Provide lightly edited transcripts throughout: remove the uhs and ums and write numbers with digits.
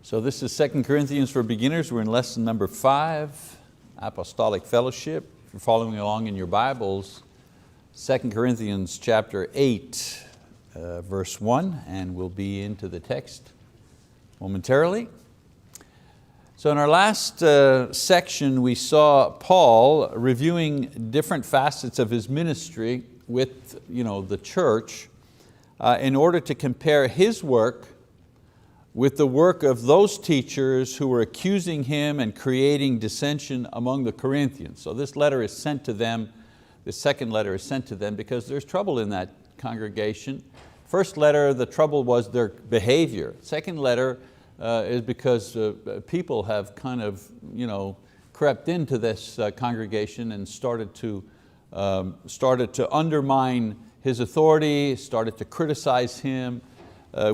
So this is 2 Corinthians for beginners. We're in lesson number 5, Apostolic Fellowship. If you're following along in your Bibles, 2 Corinthians chapter 8, verse 1, and we'll be into the text momentarily. So in our last section, we saw Paul reviewing different facets of his ministry with the church in order to compare his work with the work of those teachers who were accusing him and creating dissension among the Corinthians. So this letter is sent to them, the second letter is sent to them because there's trouble in that congregation. First letter, the trouble was their behavior. Second letter is because people have kind of crept into this congregation and started to undermine his authority, started to criticize him,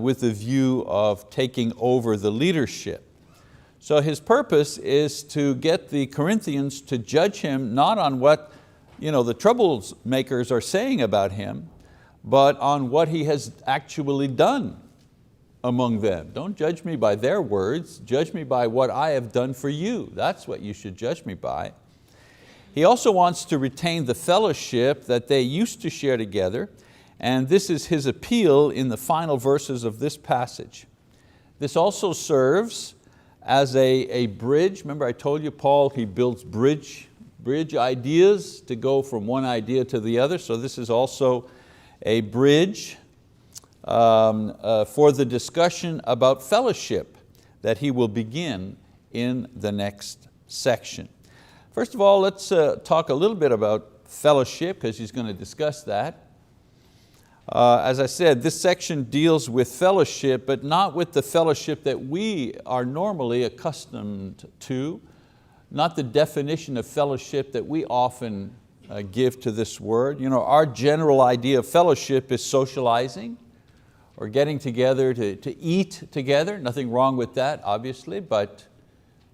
with the view of taking over the leadership. So his purpose is to get the Corinthians to judge him not on what the troublemakers are saying about him, but on what he has actually done among them. Don't judge me by their words, judge me by what I have done for you. That's what you should judge me by. He also wants to retain the fellowship that they used to share together, and this is his appeal in the final verses of this passage. This also serves as a bridge. Remember I told you Paul, he builds bridge ideas to go from one idea to the other. So this is also a bridge for the discussion about fellowship that he will begin in the next section. First of all, let's talk a little bit about fellowship because he's going to discuss that. As I said, this section deals with fellowship, but not with the fellowship that we are normally accustomed to, not the definition of fellowship that we often give to this word. Our general idea of fellowship is socializing or getting together to eat together. Nothing wrong with that, obviously, but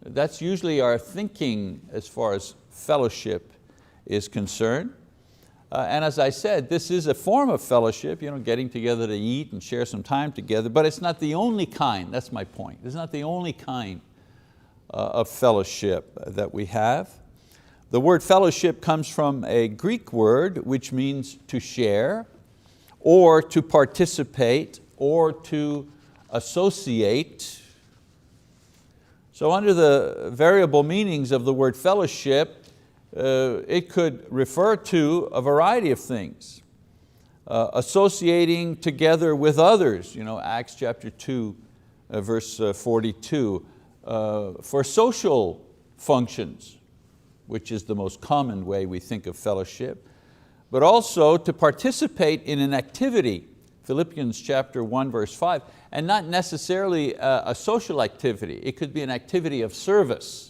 that's usually our thinking as far as fellowship is concerned. And as I said, this is a form of fellowship, getting together to eat and share some time together, but it's not the only kind, that's my point. It's not the only kind of fellowship that we have. The word fellowship comes from a Greek word which means to share or to participate or to associate. So under the variable meanings of the word fellowship, it could refer to a variety of things. Associating together with others, Acts chapter 2, verse 42. For social functions, which is the most common way we think of fellowship, but also to participate in an activity, Philippians chapter 1, verse 5, and not necessarily a social activity. It could be an activity of service.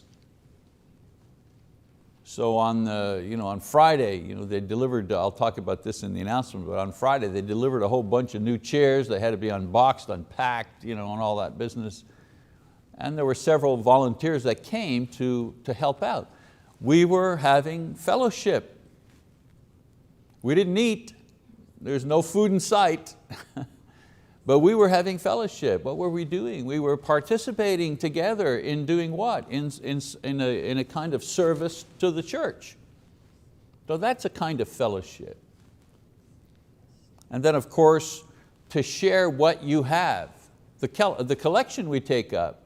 So on Friday, they delivered, I'll talk about this in the announcement, but on Friday they delivered a whole bunch of new chairs. They had to be unboxed, unpacked, and all that business. And there were several volunteers that came to help out. We were having fellowship. We didn't eat. There's no food in sight. But we were having fellowship. What were we doing? We were participating together in doing what? In a kind of service to the church. So that's a kind of fellowship. And then of course, to share what you have. The collection we take up,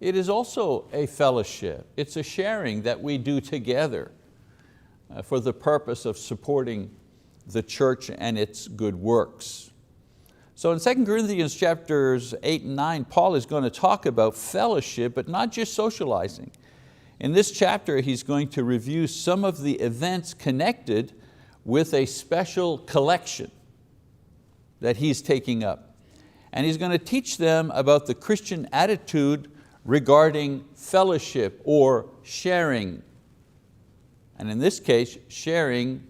it is also a fellowship. It's a sharing that we do together for the purpose of supporting the church and its good works. So in 2 Corinthians chapters 8 and 9, Paul is going to talk about fellowship, but not just socializing. In this chapter, he's going to review some of the events connected with a special collection that he's taking up. And he's going to teach them about the Christian attitude regarding fellowship or sharing. And in this case, sharing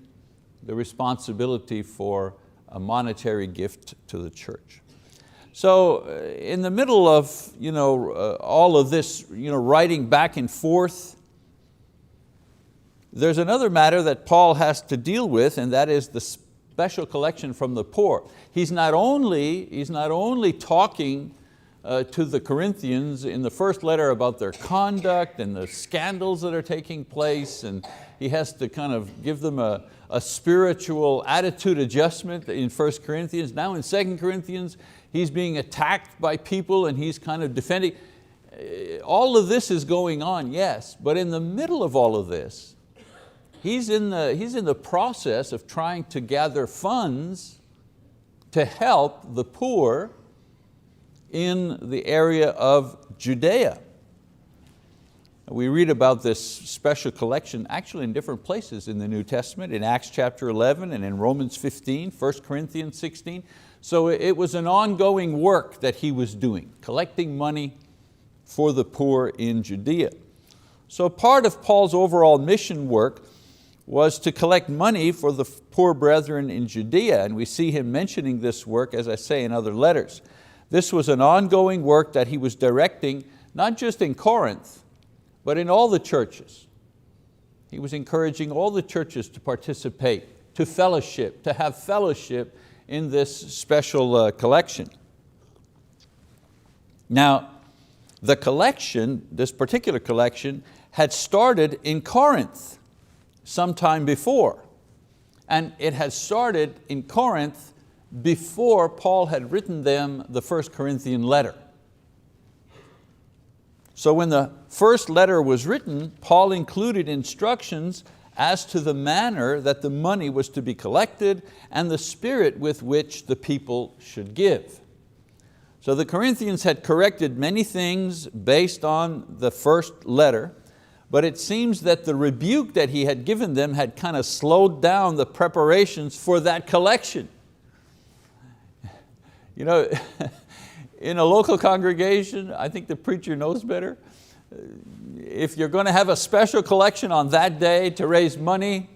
the responsibility for a monetary gift to the church. So in the middle of all of this writing back and forth, there's another matter that Paul has to deal with, and that is the special collection from the poor. He's not only talking to the Corinthians in the first letter about their conduct and the scandals that are taking place, and he has to kind of give them a spiritual attitude adjustment in 1 Corinthians. Now in 2 Corinthians, he's being attacked by people and he's kind of defending. All of this is going on, yes, but in the middle of all of this, he's in the process of trying to gather funds to help the poor in the area of Judea. We read about this special collection actually in different places in the New Testament, in Acts chapter 11 and in Romans 15, 1 Corinthians 16. So it was an ongoing work that he was doing, collecting money for the poor in Judea. So part of Paul's overall mission work was to collect money for the poor brethren in Judea, and we see him mentioning this work, as I say, in other letters. This was an ongoing work that he was directing, not just in Corinth, but in all the churches. He was encouraging all the churches to participate, to fellowship, to have fellowship in this special collection. Now, the collection, this particular collection, had started in Corinth sometime before. And it had started in Corinth before Paul had written them the 1 Corinthian letter. So when the first letter was written, Paul included instructions as to the manner that the money was to be collected and the spirit with which the people should give. So the Corinthians had corrected many things based on the first letter, but it seems that the rebuke that he had given them had kind of slowed down the preparations for that collection. You know, in a local congregation, I think the preacher knows better. If you're going to have a special collection on that day to raise money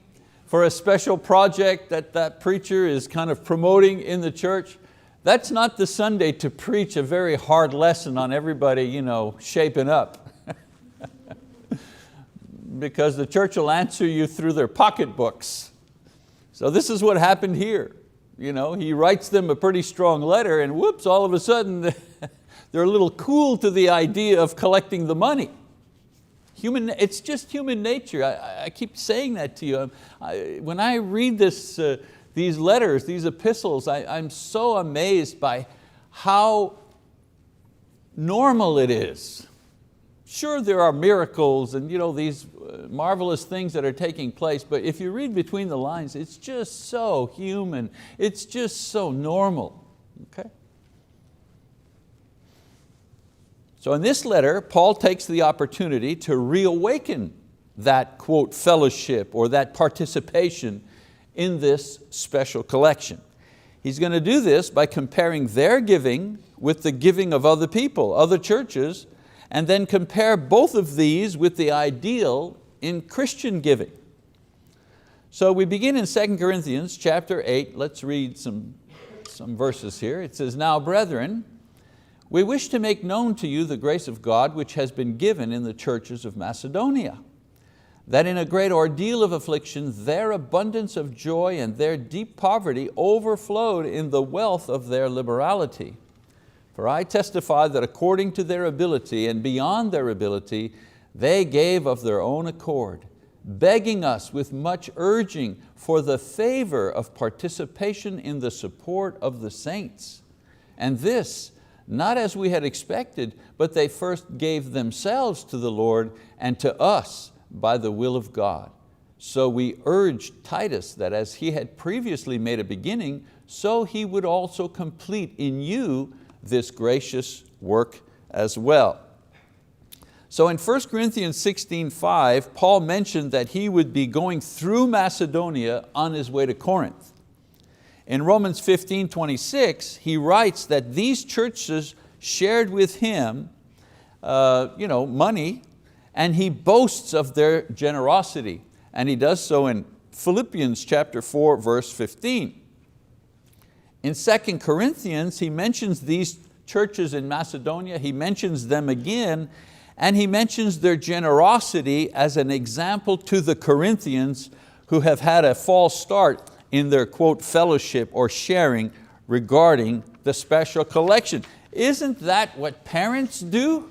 for a special project that preacher is kind of promoting in the church, that's not the Sunday to preach a very hard lesson on everybody shaping up. Because the church will answer you through their pocketbooks. So this is what happened here. He writes them a pretty strong letter and whoops, all of a sudden they're a little cool to the idea of collecting the money. It's just human nature. I keep saying that to you. When I read these letters, these epistles, I'm so amazed by how normal it is. Sure, there are miracles and these marvelous things that are taking place, but if you read between the lines, it's just so human. It's just so normal. Okay? So in this letter, Paul takes the opportunity to reawaken that, quote, fellowship or that participation in this special collection. He's going to do this by comparing their giving with the giving of other people, other churches, and then compare both of these with the ideal in Christian giving. So we begin in 2 Corinthians chapter 8. Let's read some verses here. It says, "Now brethren, we wish to make known to you the grace of God which has been given in the churches of Macedonia, that in a great ordeal of affliction their abundance of joy and their deep poverty overflowed in the wealth of their liberality. For I testify that according to their ability and beyond their ability, they gave of their own accord, begging us with much urging for the favor of participation in the support of the saints. And this, not as we had expected, but they first gave themselves to the Lord and to us by the will of God. So we urged Titus that as he had previously made a beginning, so he would also complete in you this gracious work as well." So in 1 Corinthians 16:5, Paul mentioned that he would be going through Macedonia on his way to Corinth. In Romans 15:26, he writes that these churches shared with him money, and he boasts of their generosity. And he does so in Philippians chapter 4, verse 15. In 2 Corinthians, he mentions these churches in Macedonia, he mentions them again, and he mentions their generosity as an example to the Corinthians who have had a false start in their, quote, fellowship or sharing regarding the special collection. Isn't that what parents do?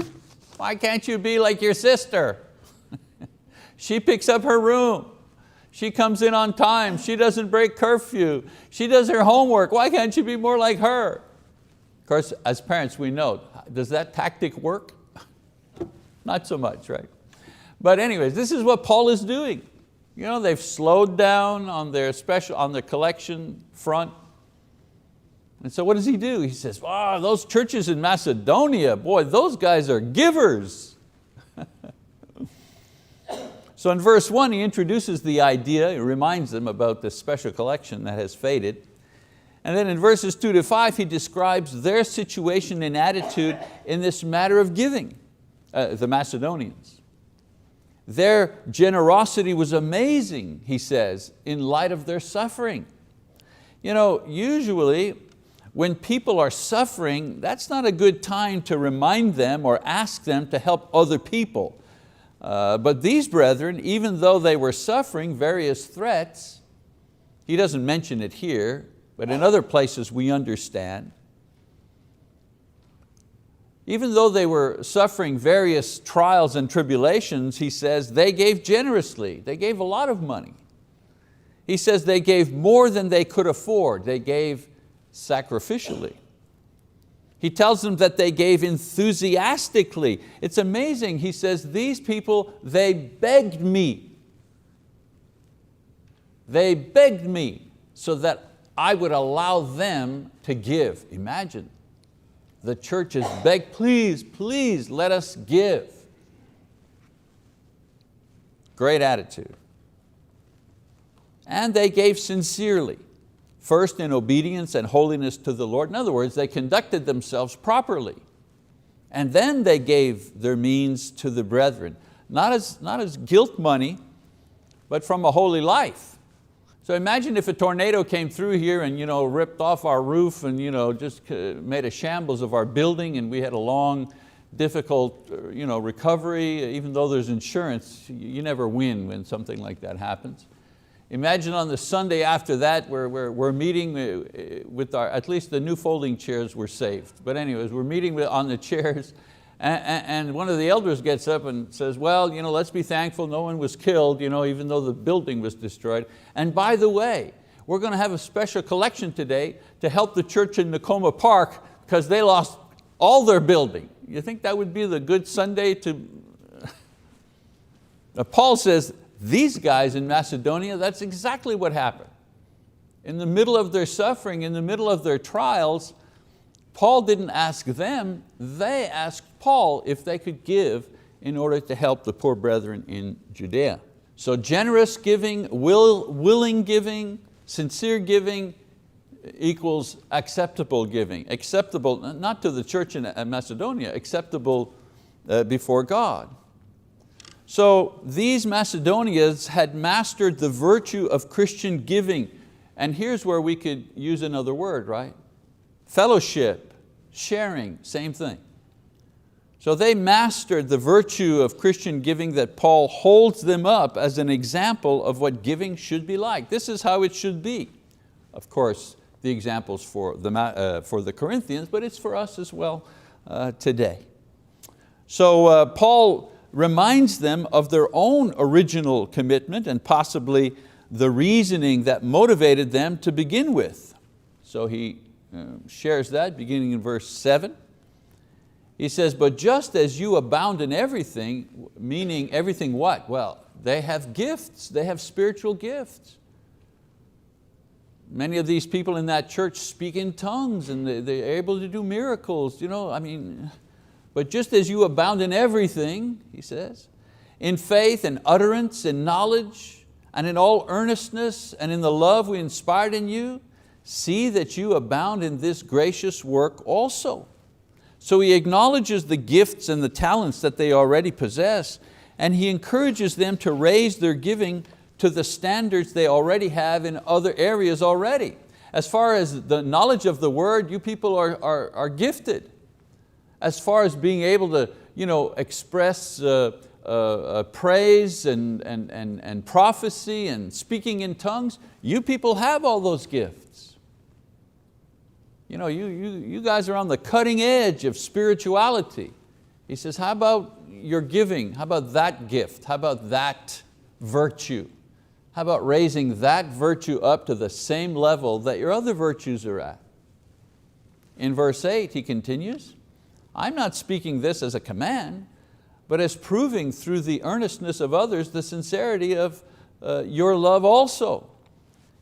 Why can't you be like your sister? She picks up her room. She comes in on time. She doesn't break curfew. She does her homework. Why can't you be more like her? Of course, as parents we know, does that tactic work? Not so much, right? But anyways, this is what Paul is doing. You know, they've slowed down on their collection front. And so what does he do? He says, wow, those churches in Macedonia, boy, those guys are givers. So in verse 1, he introduces the idea, he reminds them about this special collection that has faded. And then in verses 2 to 5, he describes their situation and attitude in this matter of giving, the Macedonians. Their generosity was amazing, he says, in light of their suffering. You know, usually when people are suffering, that's not a good time to remind them or ask them to help other people. But these brethren, even though they were suffering various threats, he doesn't mention it here, but in other places we understand. Even though they were suffering various trials and tribulations, he says they gave generously. They gave a lot of money. He says they gave more than they could afford. They gave sacrificially. He tells them that they gave enthusiastically. It's amazing. He says, these people, they begged me. They begged me so that I would allow them to give. Imagine, the church is begged, please, please let us give. Great attitude. And they gave sincerely. First in obedience and holiness to the Lord. In other words, they conducted themselves properly. And then they gave their means to the brethren. Not as guilt money, but from a holy life. So imagine if a tornado came through here and ripped off our roof and just made a shambles of our building, and we had a long, difficult recovery. Even though there's insurance, you never win when something like that happens. Imagine on the Sunday after that, we're meeting with at least the new folding chairs were saved. But anyways, we're meeting on the chairs, and one of the elders gets up and says, well, let's be thankful no one was killed, even though the building was destroyed. And by the way, we're going to have a special collection today to help the church in Nakoma Park because they lost all their building. You think that would be the good Sunday to... Paul says, these guys in Macedonia, that's exactly what happened. In the middle of their suffering, in the middle of their trials, Paul didn't ask them, they asked Paul if they could give in order to help the poor brethren in Judea. So generous giving, willing giving, sincere giving equals acceptable giving. Acceptable, not to the church in Macedonia, acceptable before God. So these Macedonians had mastered the virtue of Christian giving. And here's where we could use another word, right? Fellowship, sharing, same thing. So they mastered the virtue of Christian giving that Paul holds them up as an example of what giving should be like. This is how it should be. Of course, the examples for the Corinthians, but it's for us as well today. So Paul reminds them of their own original commitment and possibly the reasoning that motivated them to begin with. So he shares that beginning in verse 7. He says, but just as you abound in everything, meaning everything what? Well, they have gifts, they have spiritual gifts. Many of these people in that church speak in tongues and they're able to do miracles, but just as you abound in everything, he says, in faith and utterance and knowledge and in all earnestness and in the love we inspired in you, see that you abound in this gracious work also. So he acknowledges the gifts and the talents that they already possess, and he encourages them to raise their giving to the standards they already have in other areas already. As far as the knowledge of the word, you people are gifted. As far as being able to express praise and prophecy and speaking in tongues, you people have all those gifts. You guys are on the cutting edge of spirituality. He says, how about your giving? How about that gift? How about that virtue? How about raising that virtue up to the same level that your other virtues are at? In verse 8 he continues, I'm not speaking this as a command, but as proving through the earnestness of others the sincerity of your love also.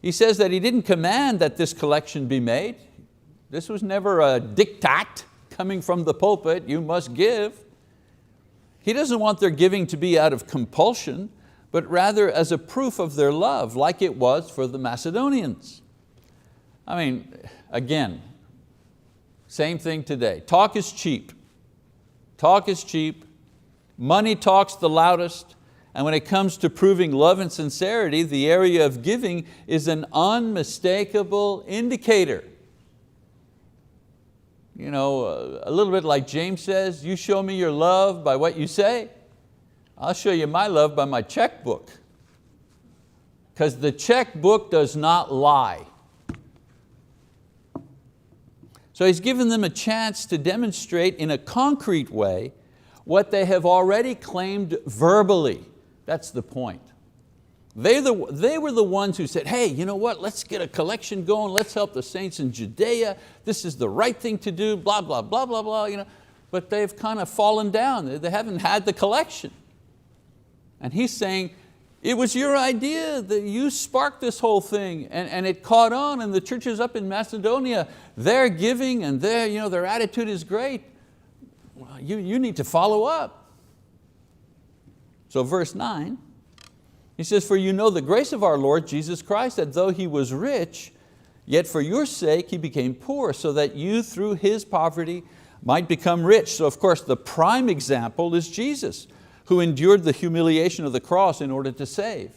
He says that he didn't command that this collection be made. This was never a diktat coming from the pulpit, you must give. He doesn't want their giving to be out of compulsion, but rather as a proof of their love, like it was for the Macedonians. I mean, again, same thing today. Talk is cheap. Talk is cheap. Money talks the loudest. And when it comes to proving love and sincerity, the area of giving is an unmistakable indicator. A little bit like James says, you show me your love by what you say, I'll show you my love by my checkbook. Because the checkbook does not lie. So he's given them a chance to demonstrate in a concrete way what they have already claimed verbally. That's the point. They were the ones who said, hey, you know what, let's get a collection going, let's help the saints in Judea, this is the right thing to do, blah, blah, blah, blah, blah. But they've kind of fallen down, they haven't had the collection. And he's saying, it was your idea, that you sparked this whole thing, and it caught on, and the churches up in Macedonia, they're giving and their attitude is great. Well, you need to follow up. So verse 9, he says, for you know the grace of our Lord Jesus Christ, that though He was rich, yet for your sake He became poor, so that you through His poverty might become rich. So of course the prime example is Jesus, who endured the humiliation of the cross in order to save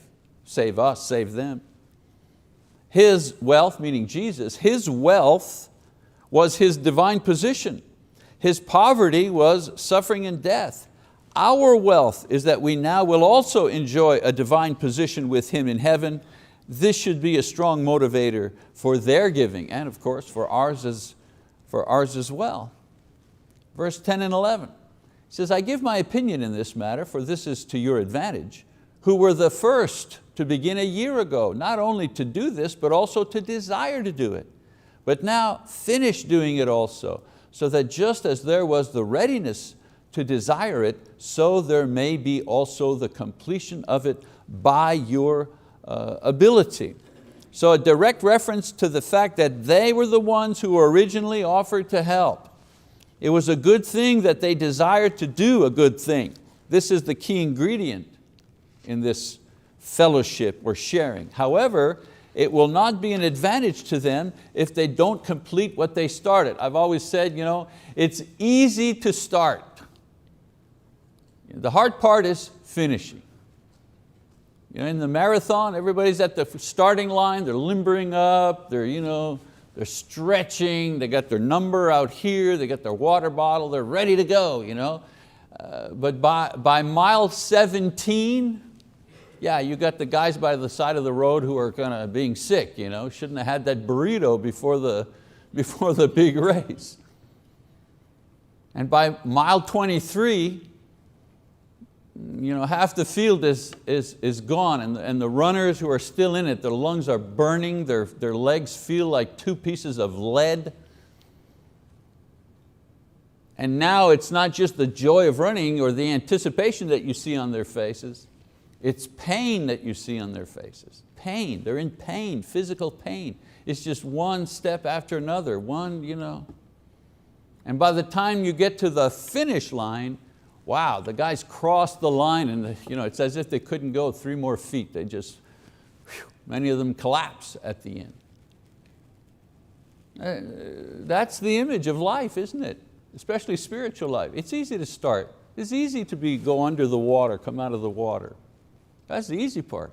us, save them. His wealth, meaning Jesus, His wealth was His divine position. His poverty was suffering and death. Our wealth is that we now will also enjoy a divine position with Him in heaven. This should be a strong motivator for their giving, and of course for ours as well. Verse 10 and 11. He says, I give my opinion in this matter, for this is to your advantage, who were the first to begin a year ago, not only to do this, but also to desire to do it. But now finish doing it also, so that just as there was the readiness to desire it, so there may be also the completion of it by your ability. So a direct reference to the fact that they were the ones who originally offered to help. It was a good thing that they desired to do a good thing. This is the key ingredient in this fellowship or sharing. However, it will not be an advantage to them if they don't complete what they started. I've always said, it's easy to start. The hard part is finishing. In the marathon, everybody's at the starting line, they're limbering up, they're stretching, they got their number out here, they got their water bottle, they're ready to go. But by mile 17, you got the guys by the side of the road who are kind of being sick, shouldn't have had that burrito before the big race. And by mile 23, half the field is gone, and the runners who are still in it, their lungs are burning, their legs feel like 2 pieces of lead. And now it's not just the joy of running or the anticipation that you see on their faces, it's pain that you see on their faces. Pain, they're in pain, physical pain. It's just one step after another, And by the time you get to the finish line, wow, the guys crossed the line and it's as if they couldn't go 3 more feet. They just, many of them collapse at the end. That's the image of life, isn't it? Especially spiritual life. It's easy to start. It's easy to go under the water, come out of the water. That's the easy part.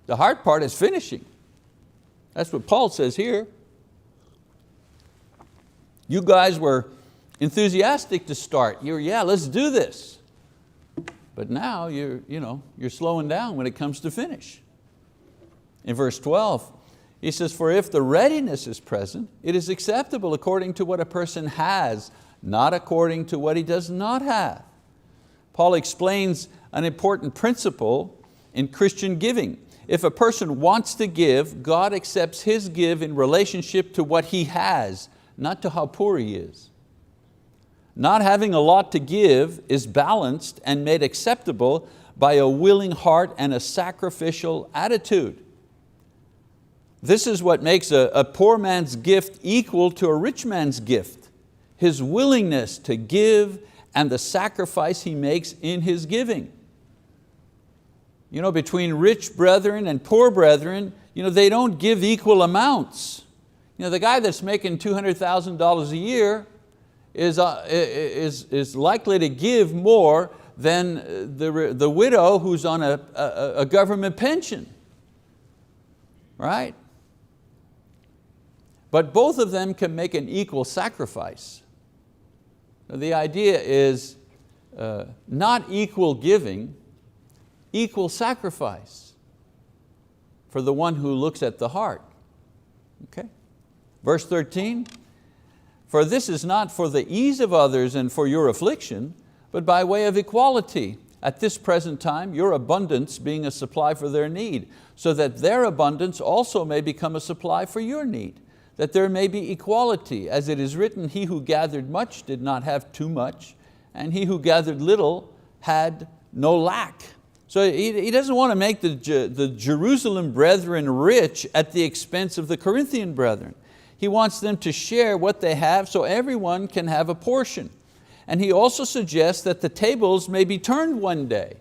The hard part is finishing. That's what Paul says here. You guys were enthusiastic to start. Let's do this. But now you're slowing down when it comes to finish. In verse 12, He says, for if the readiness is present, it is acceptable according to what a person has, not according to what he does not have. Paul explains an important principle in Christian giving. If a person wants to give, God accepts his give in relationship to what he has, not to how poor he is. Not having a lot to give is balanced and made acceptable by a willing heart and a sacrificial attitude. This is what makes a poor man's gift equal to a rich man's gift. His willingness to give and the sacrifice he makes in his giving. Between rich brethren and poor brethren, they don't give equal amounts. The guy that's making $200,000 a year is likely to give more than the widow who's on a government pension, right? But both of them can make an equal sacrifice. The idea is not equal giving, equal sacrifice for the one who looks at the heart. Okay? Verse 13, for this is not for the ease of others and for your affliction, but by way of equality. At this present time, your abundance being a supply for their need, so that their abundance also may become a supply for your need, that there may be equality. As it is written, he who gathered much did not have too much, and he who gathered little had no lack. So he doesn't want to make the Jerusalem brethren rich at the expense of the Corinthian brethren. He wants them to share what they have so everyone can have a portion. And he also suggests that the tables may be turned one day.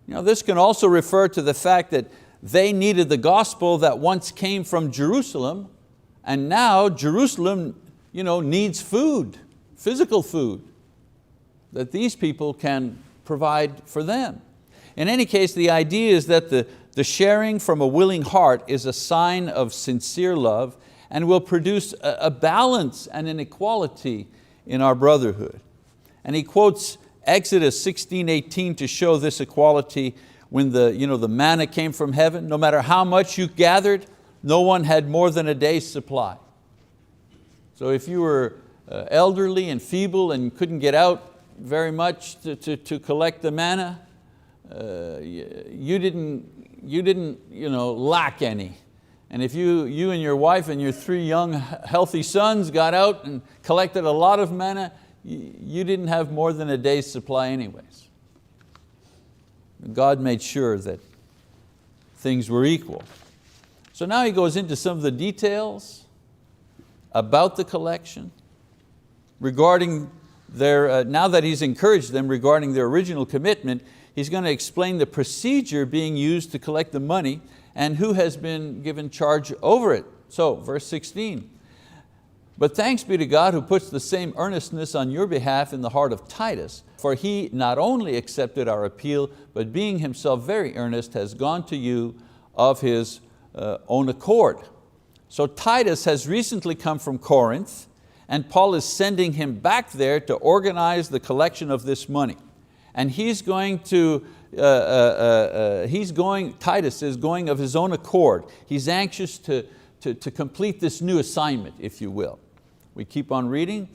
This can also refer to the fact that they needed the gospel that once came from Jerusalem, and now Jerusalem needs food, physical food, that these people can provide for them. In any case, the idea is that the sharing from a willing heart is a sign of sincere love and will produce a balance and an equality in our brotherhood. And he quotes Exodus 16:18 to show this equality when the manna came from heaven. No matter how much you gathered, no one had more than a day's supply. So if you were elderly and feeble and couldn't get out very much to collect the manna, you didn't lack any. And if you and your wife and your 3 young healthy sons got out and collected a lot of manna, you didn't have more than a day's supply anyways. God made sure that things were equal. So now he goes into some of the details about the collection, regarding now that he's encouraged them regarding their original commitment, he's going to explain the procedure being used to collect the money and who has been given charge over it. So verse 16, but thanks be to God who puts the same earnestness on your behalf in the heart of Titus, for he not only accepted our appeal, but being himself very earnest, has gone to you of his own accord. So Titus has recently come from Corinth, and Paul is sending him back there to organize the collection of this money. And Titus is going of his own accord. He's anxious to complete this new assignment, if you will. We keep on reading.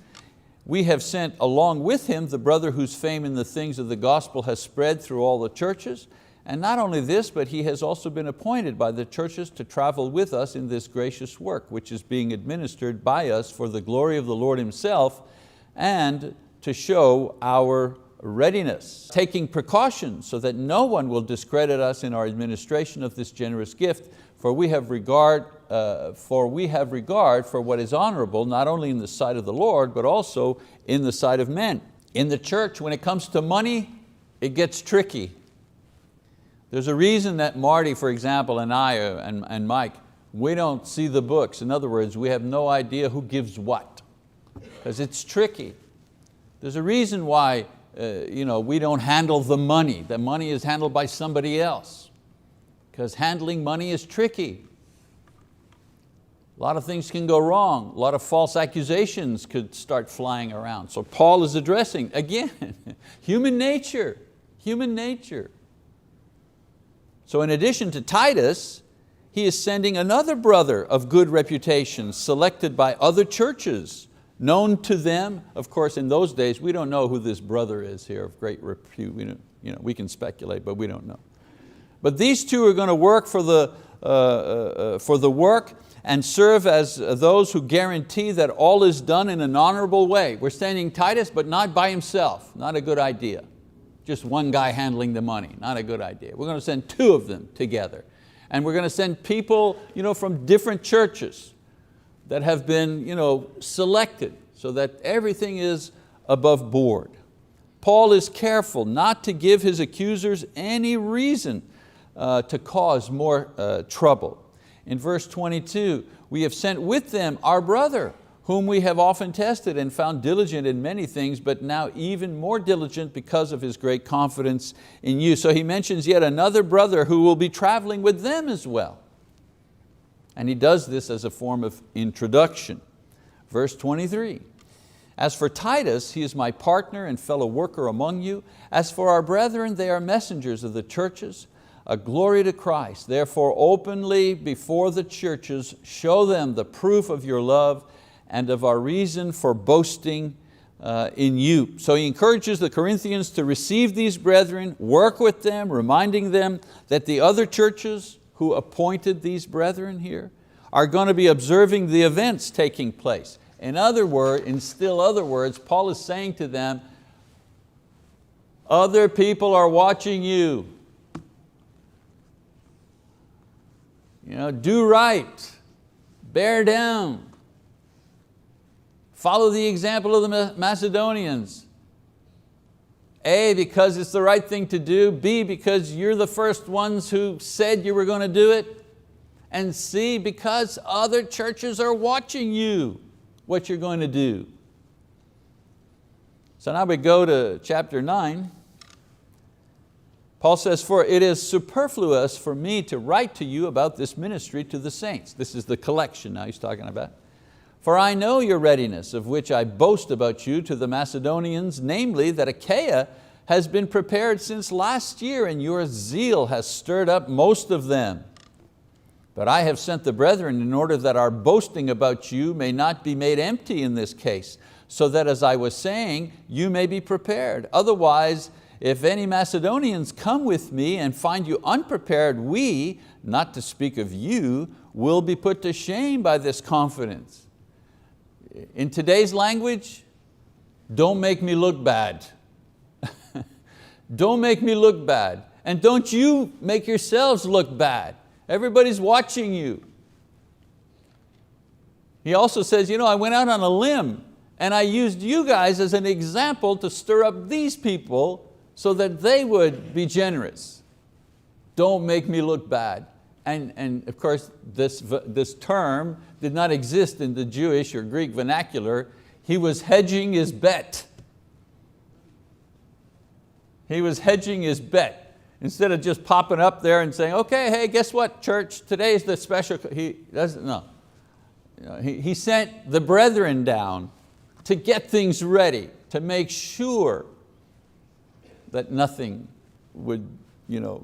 We have sent along with him the brother whose fame in the things of the gospel has spread through all the churches. And not only this, but he has also been appointed by the churches to travel with us in this gracious work, which is being administered by us for the glory of the Lord himself and to show our readiness, taking precautions so that no one will discredit us in our administration of this generous gift, for we have regard for what is honorable, not only in the sight of the Lord, but also in the sight of men. In the church, when it comes to money, it gets tricky. There's a reason that Marty, for example, and I and Mike, we don't see the books. In other words, we have no idea who gives what, because it's tricky. There's a reason why we don't handle the money. The money is handled by somebody else, because handling money is tricky. A lot of things can go wrong. A lot of false accusations could start flying around. So Paul is addressing, again, human nature. So in addition to Titus, he is sending another brother of good reputation, selected by other churches, known to them. Of course, in those days, we don't know who this brother is here of great repute. We can speculate, but we don't know. But these two are going to work for the work and serve as those who guarantee that all is done in an honorable way. We're sending Titus, but not by himself. Not a good idea. Just one guy handling the money, not a good idea. We're going to send two of them together. And we're going to send people from different churches that have been selected so that everything is above board. Paul is careful not to give his accusers any reason to cause more trouble. In verse 22, we have sent with them our brother, whom we have often tested and found diligent in many things, but now even more diligent because of his great confidence in you. So he mentions yet another brother who will be traveling with them as well. And he does this as a form of introduction. Verse 23, as for Titus, he is my partner and fellow worker among you. As for our brethren, they are messengers of the churches, a glory to Christ. Therefore openly before the churches, show them the proof of your love and of our reason for boasting in you. So he encourages the Corinthians to receive these brethren, work with them, reminding them that the other churches who appointed these brethren here are going to be observing the events taking place. In still other words, Paul is saying to them, other people are watching you. Do right, bear down. Follow the example of the Macedonians. A, because it's the right thing to do. B, because you're the first ones who said you were going to do it. And C, because other churches are watching you, what you're going to do. So now we go to chapter 9. Paul says, for it is superfluous for me to write to you about this ministry to the saints. This is the collection now he's talking about. For I know your readiness, of which I boast about you to the Macedonians, namely that Achaia has been prepared since last year, and your zeal has stirred up most of them. But I have sent the brethren in order that our boasting about you may not be made empty in this case, so that, as I was saying, you may be prepared. Otherwise, if any Macedonians come with me and find you unprepared, we, not to speak of you, will be put to shame by this confidence. In today's language, don't make me look bad. Don't make me look bad. And don't you make yourselves look bad. Everybody's watching you. He also says, I went out on a limb and I used you guys as an example to stir up these people so that they would be generous. Don't make me look bad. And of course, this term did not exist in the Jewish or Greek vernacular. He was hedging his bet. He was hedging his bet. Instead of just popping up there and saying, okay, hey, guess what, church, today's the special, he doesn't know. He sent the brethren down to get things ready, to make sure that nothing would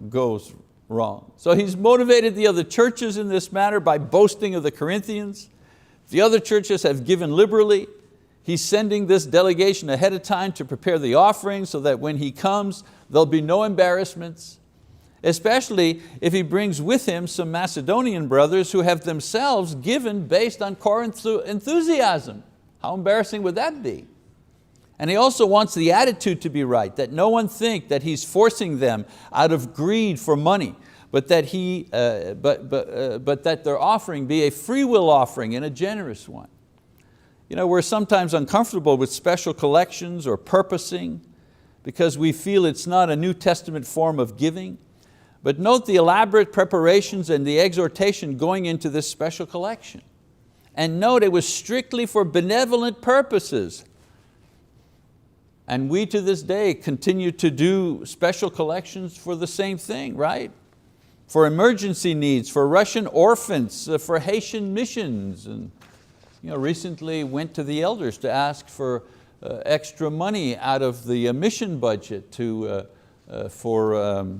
goes wrong. So he's motivated the other churches in this matter by boasting of the Corinthians. The other churches have given liberally. He's sending this delegation ahead of time to prepare the offering so that when he comes, there'll be no embarrassments, especially if he brings with him some Macedonian brothers who have themselves given based on Corinth's enthusiasm. How embarrassing would that be? And he also wants the attitude to be right, that no one think that he's forcing them out of greed for money, but that that their offering be a free will offering and a generous one. We're sometimes uncomfortable with special collections or purposing because we feel it's not a New Testament form of giving. But note the elaborate preparations and the exhortation going into this special collection. And note it was strictly for benevolent purposes. And we to this day continue to do special collections for the same thing, right? For emergency needs, for Russian orphans, for Haitian missions. And recently went to the elders to ask for extra money out of the mission budget for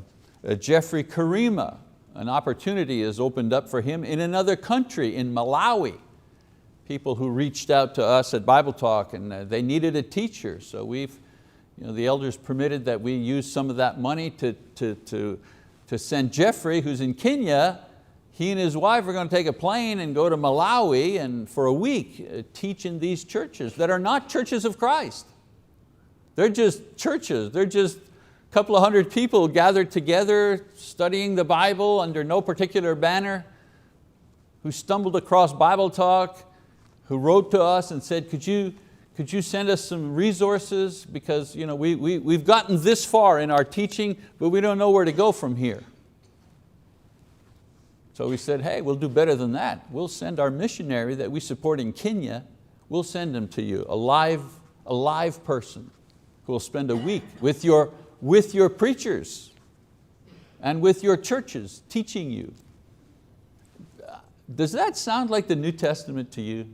Jeffrey Karima an opportunity has opened up for him in another country, in Malawi. People who reached out to us at Bible Talk and they needed a teacher. So the elders permitted that we use some of that money to send Jeffrey, who's in Kenya. He and his wife are going to take a plane and go to Malawi and for a week teach in these churches that are not churches of Christ. They're just churches. They're just a couple of hundred people gathered together studying the Bible under no particular banner, who stumbled across Bible Talk, who wrote to us and said, could you send us some resources, because we've gotten this far in our teaching, but we don't know where to go from here. So we said, hey, we'll do better than that. We'll send our missionary that we support in Kenya, we'll send him to you, a live person who will spend a week with your preachers and with your churches teaching you. Does that sound like the New Testament to you?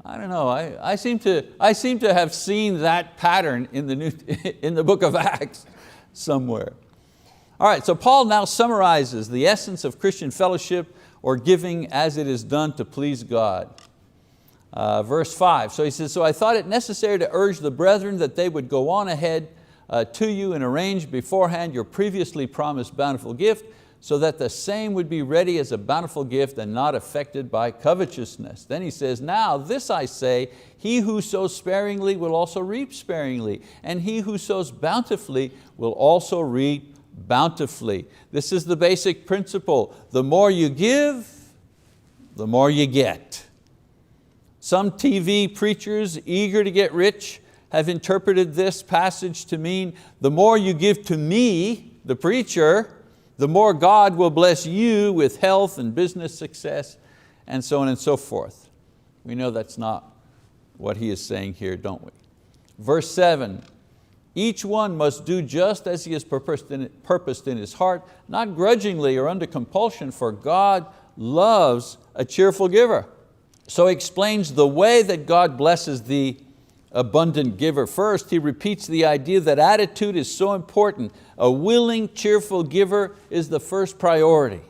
I don't know, I seem to have seen that pattern in the book of Acts somewhere. All right, so Paul now summarizes the essence of Christian fellowship or giving as it is done to please God. Verse 5, so he says, so I thought it necessary to urge the brethren that they would go on ahead to you and arrange beforehand your previously promised bountiful gift, so that the same would be ready as a bountiful gift and not affected by covetousness. Then he says, now this I say, he who sows sparingly will also reap sparingly, and he who sows bountifully will also reap bountifully. This is the basic principle. The more you give, the more you get. Some TV preachers eager to get rich have interpreted this passage to mean the more you give to me, the preacher, the more God will bless you with health and business success, and so on and so forth. We know that's not what he is saying here, don't we? Verse 7, each one must do just as he has purposed in his heart, not grudgingly or under compulsion, for God loves a cheerful giver. So he explains the way that God blesses the abundant giver. First, he repeats the idea that attitude is so important. A willing, cheerful giver is the first priority.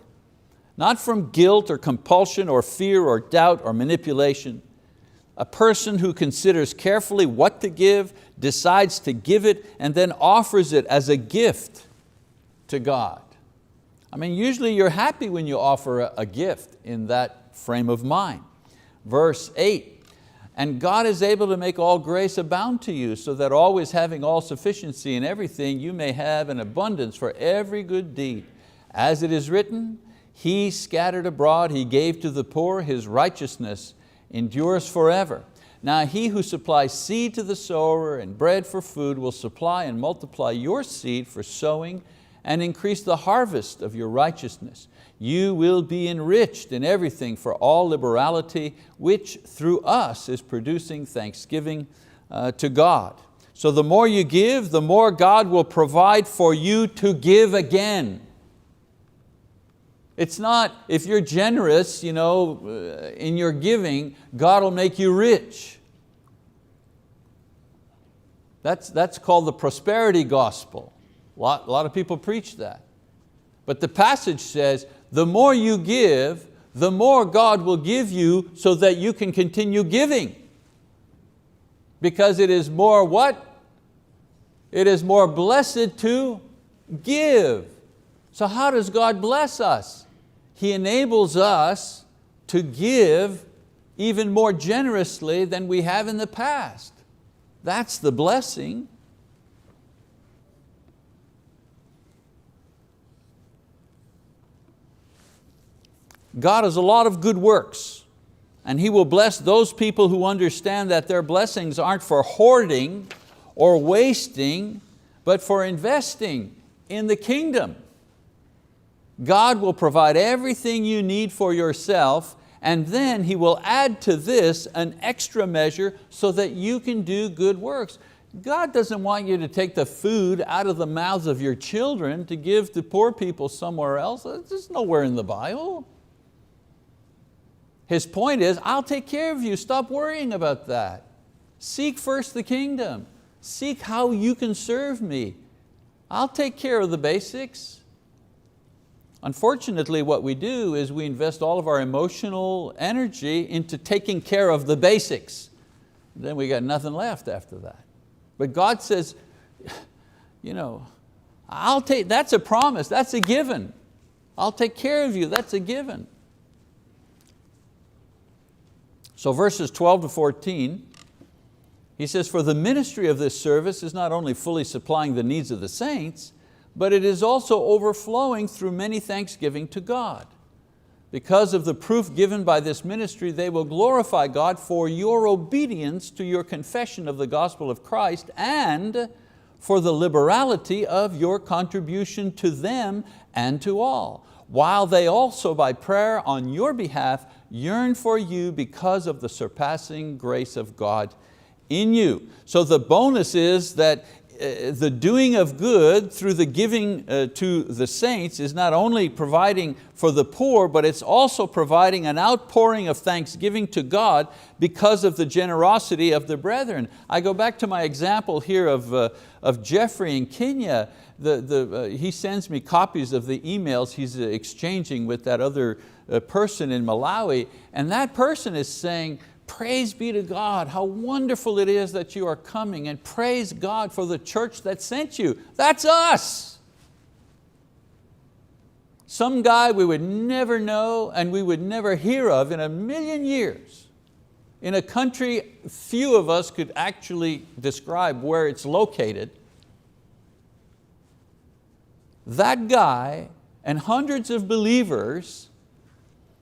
Not from guilt or compulsion or fear or doubt or manipulation. A person who considers carefully what to give, decides to give it, and then offers it as a gift to God. I mean, usually you're happy when you offer a gift in that frame of mind. Verse 8, and God is able to make all grace abound to you, so that always having all sufficiency in everything, you may have an abundance for every good deed. As it is written, He scattered abroad, He gave to the poor, His righteousness endures forever. Now He who supplies seed to the sower and bread for food will supply and multiply your seed for sowing and increase the harvest of your righteousness. You will be enriched in everything for all liberality, which through us is producing thanksgiving to God. So the more you give, the more God will provide for you to give again. It's not, if you're generous in your giving, God will make you rich. That's called the prosperity gospel. A lot of people preach that. But the passage says, the more you give, the more God will give you so that you can continue giving. Because it is more what? It is more blessed to give. So how does God bless us? He enables us to give even more generously than we have in the past. That's the blessing. God has a lot of good works, and He will bless those people who understand that their blessings aren't for hoarding or wasting, but for investing in the kingdom. God will provide everything you need for yourself, and then He will add to this an extra measure so that you can do good works. God doesn't want you to take the food out of the mouths of your children to give to poor people somewhere else. There's nowhere in the Bible. His point is, I'll take care of you. Stop worrying about that. Seek first the kingdom. Seek how you can serve me. I'll take care of the basics. Unfortunately, what we do is we invest all of our emotional energy into taking care of the basics. Then we got nothing left after that. But God says, that's a promise, that's a given. I'll take care of you, that's a given. So verses 12 to 14, he says, for the ministry of this service is not only fully supplying the needs of the saints, but it is also overflowing through many thanksgiving to God. Because of the proof given by this ministry, they will glorify God for your obedience to your confession of the gospel of Christ and for the liberality of your contribution to them and to all, while they also by prayer on your behalf yearn for you because of the surpassing grace of God in you. So the bonus is that the doing of good through the giving to the saints is not only providing for the poor, but it's also providing an outpouring of thanksgiving to God because of the generosity of the brethren. I go back to my example here of Jeffrey in Kenya. He sends me copies of the emails he's exchanging with that other person in Malawi, and that person is saying, praise be to God, how wonderful it is that you are coming, and praise God for the church that sent you. That's us. Some guy we would never know and we would never hear of in a million years, in a country few of us could actually describe where it's located. That guy and hundreds of believers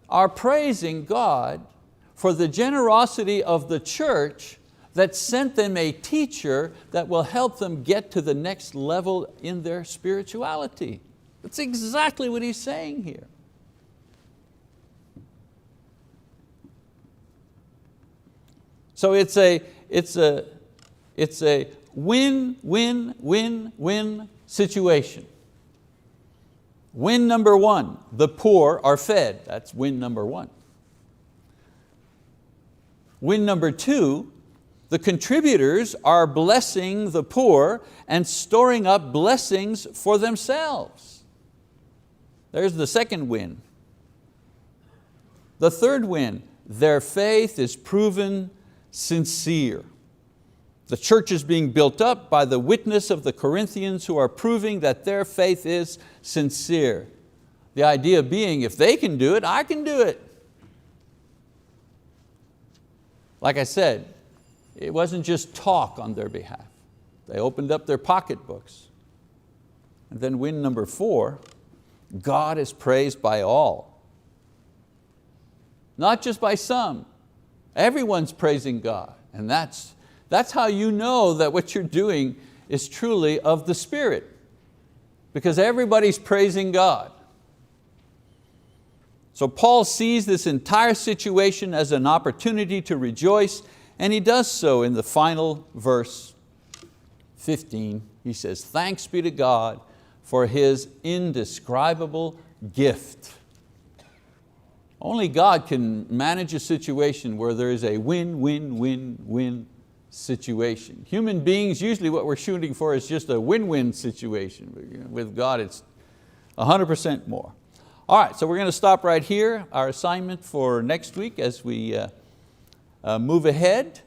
are praising God for the generosity of the church that sent them a teacher that will help them get to the next level in their spirituality. That's exactly what he's saying here. So it's a win-win-win-win situation. Win number one, the poor are fed. That's win number one. Win number two, the contributors are blessing the poor and storing up blessings for themselves. There's the second win. The third win, their faith is proven sincere. The church is being built up by the witness of the Corinthians who are proving that their faith is sincere. The idea being, if they can do it, I can do it. Like I said, it wasn't just talk on their behalf. They opened up their pocketbooks. And then win number four, God is praised by all. Not just by some. Everyone's praising God. And that's how you know that what you're doing is truly of the Spirit. Because everybody's praising God. So Paul sees this entire situation as an opportunity to rejoice, and he does so in the final verse 15. He says, thanks be to God for His indescribable gift. Only God can manage a situation where there is a win-win-win-win situation. Human beings, usually what we're shooting for is just a win-win situation. With God it's 100% more. All right, so we're going to stop right here. Our assignment for next week as we move ahead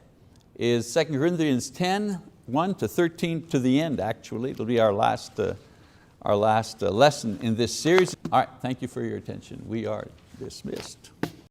is 2 Corinthians 10, 1 to 13 to the end actually. It'll be our last lesson in this series. All right, thank you for your attention. We are dismissed.